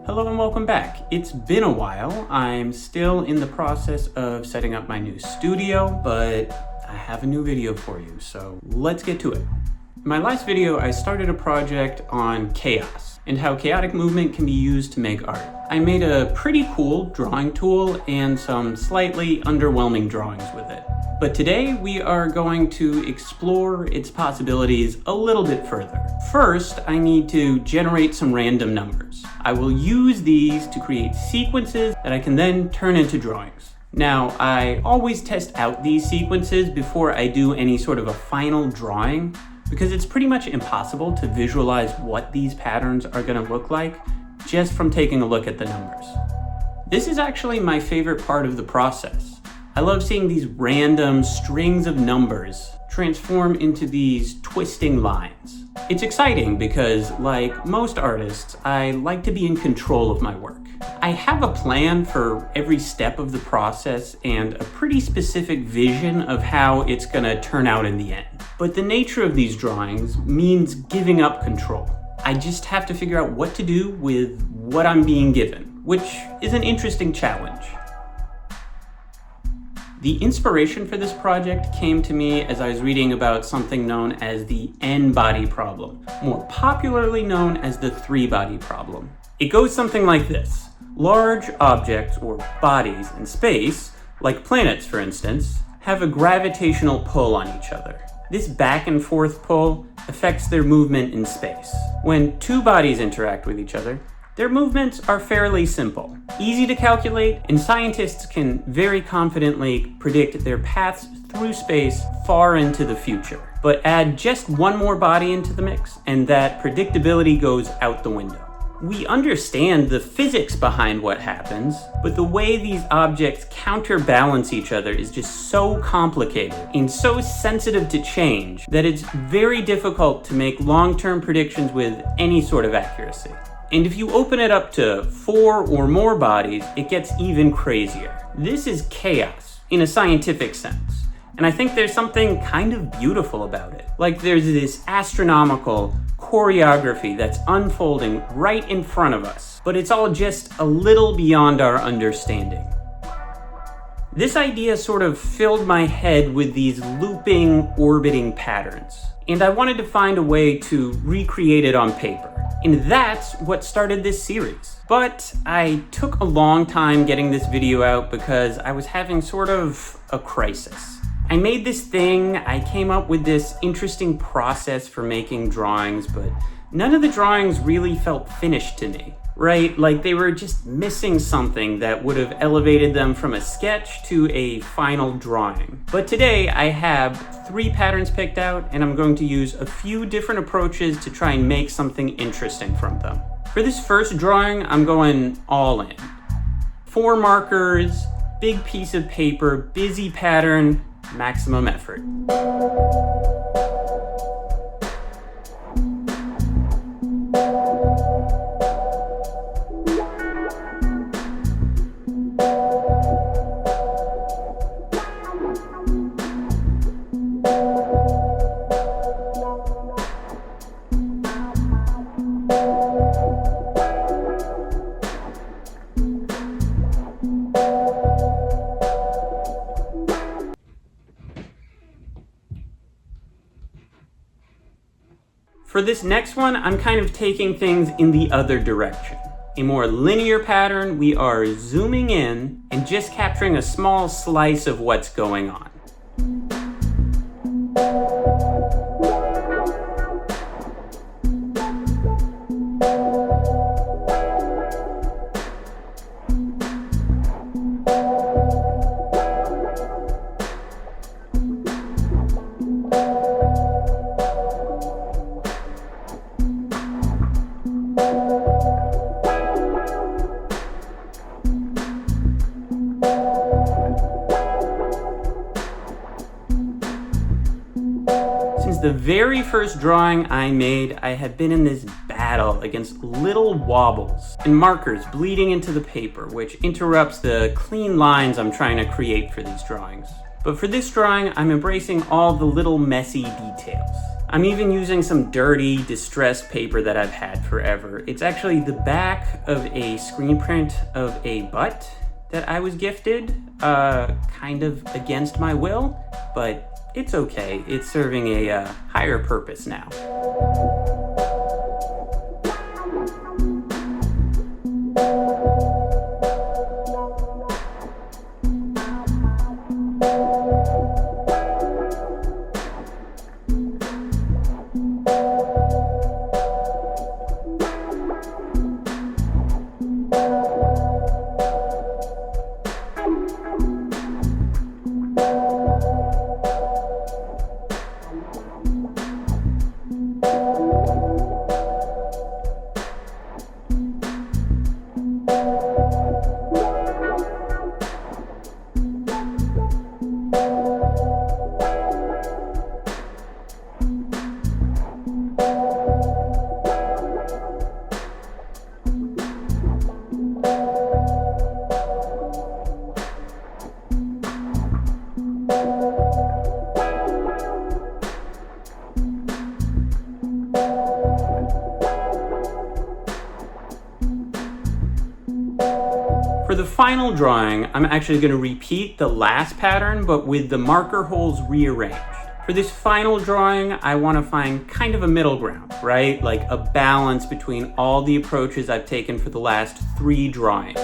Hello and welcome back. It's been a while. I'm still in the process of setting up my new studio, but I have a new video for you, so let's get to it. In my last video, I started a project on chaos and how chaotic movement can be used to make art. I made a pretty cool drawing tool and some slightly underwhelming drawings with it. But today we are going to explore its possibilities a little bit further. First, I need to generate some random numbers. I will use these to create sequences that I can then turn into drawings. Now, I always test out these sequences before I do any sort of a final drawing, because it's pretty much impossible to visualize what these patterns are going to look like just from taking a look at the numbers. This is actually my favorite part of the process. I love seeing these random strings of numbers transform into these twisting lines. It's exciting because, like most artists, I like to be in control of my work. I have a plan for every step of the process and a pretty specific vision of how it's gonna turn out in the end. But the nature of these drawings means giving up control. I just have to figure out what to do with what I'm being given, which is an interesting challenge. The inspiration for this project came to me as I was reading about something known as the n-body problem, more popularly known as the three-body problem. It goes something like this. Large objects or bodies in space, like planets for instance, have a gravitational pull on each other. This back and forth pull affects their movement in space. When two bodies interact with each other, their movements are fairly simple, easy to calculate, and scientists can very confidently predict their paths through space far into the future. But add just one more body into the mix, and that predictability goes out the window. We understand the physics behind what happens, but the way these objects counterbalance each other is just so complicated and so sensitive to change that it's very difficult to make long-term predictions with any sort of accuracy. And if you open it up to 4 or more bodies, it gets even crazier. This is chaos in a scientific sense. And I think there's something kind of beautiful about it. Like there's this astronomical choreography that's unfolding right in front of us, but it's all just a little beyond our understanding. This idea sort of filled my head with these looping, orbiting patterns. And I wanted to find a way to recreate it on paper. And that's what started this series. But I took a long time getting this video out because I was having sort of a crisis. I made this thing, I came up with this interesting process for making drawings, but none of the drawings really felt finished to me, right? Like they were just missing something that would have elevated them from a sketch to a final drawing. But today I have 3 patterns picked out, and I'm going to use a few different approaches to try and make something interesting from them. For this first drawing, I'm going all in. 4 markers, big piece of paper, busy pattern, maximum effort. For this next one, I'm kind of taking things in the other direction. A more linear pattern, we are zooming in and just capturing a small slice of what's going on. The very first drawing I made, I had been in this battle against little wobbles and markers bleeding into the paper, which interrupts the clean lines I'm trying to create for these drawings. But for this drawing, I'm embracing all the little messy details. I'm even using some dirty, distressed paper that I've had forever. It's actually the back of a screen print of a butt that I was gifted, kind of against my will, but it's okay. It's serving a higher purpose now. For the final drawing, I'm actually going to repeat the last pattern, but with the marker holes rearranged. For this final drawing, I want to find kind of a middle ground, right? Like a balance between all the approaches I've taken for the last 3 drawings.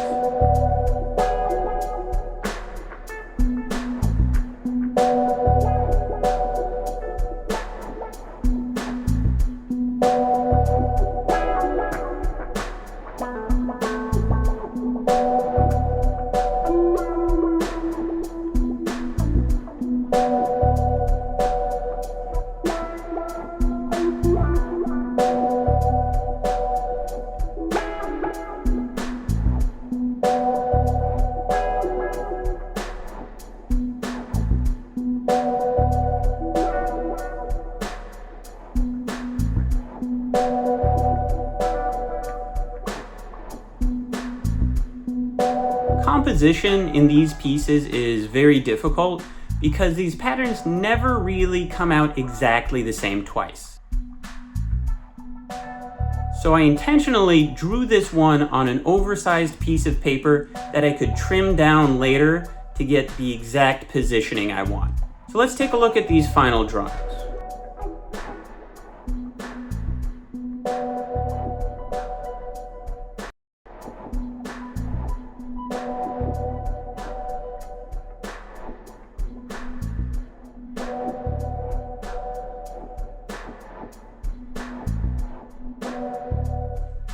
Composition in these pieces is very difficult because these patterns never really come out exactly the same twice. So I intentionally drew this one on an oversized piece of paper that I could trim down later to get the exact positioning I want. So let's take a look at these final drawings.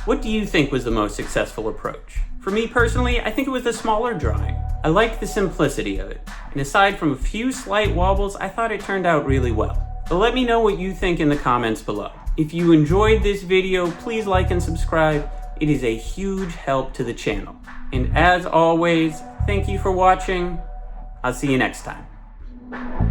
What do you think was the most successful approach? For me personally, I think it was the smaller drawing. I liked the simplicity of it, and aside from a few slight wobbles, I thought it turned out really well. But let me know what you think in the comments below. If you enjoyed this video, please like and subscribe. It is a huge help to the channel. And as always, thank you for watching. I'll see you next time.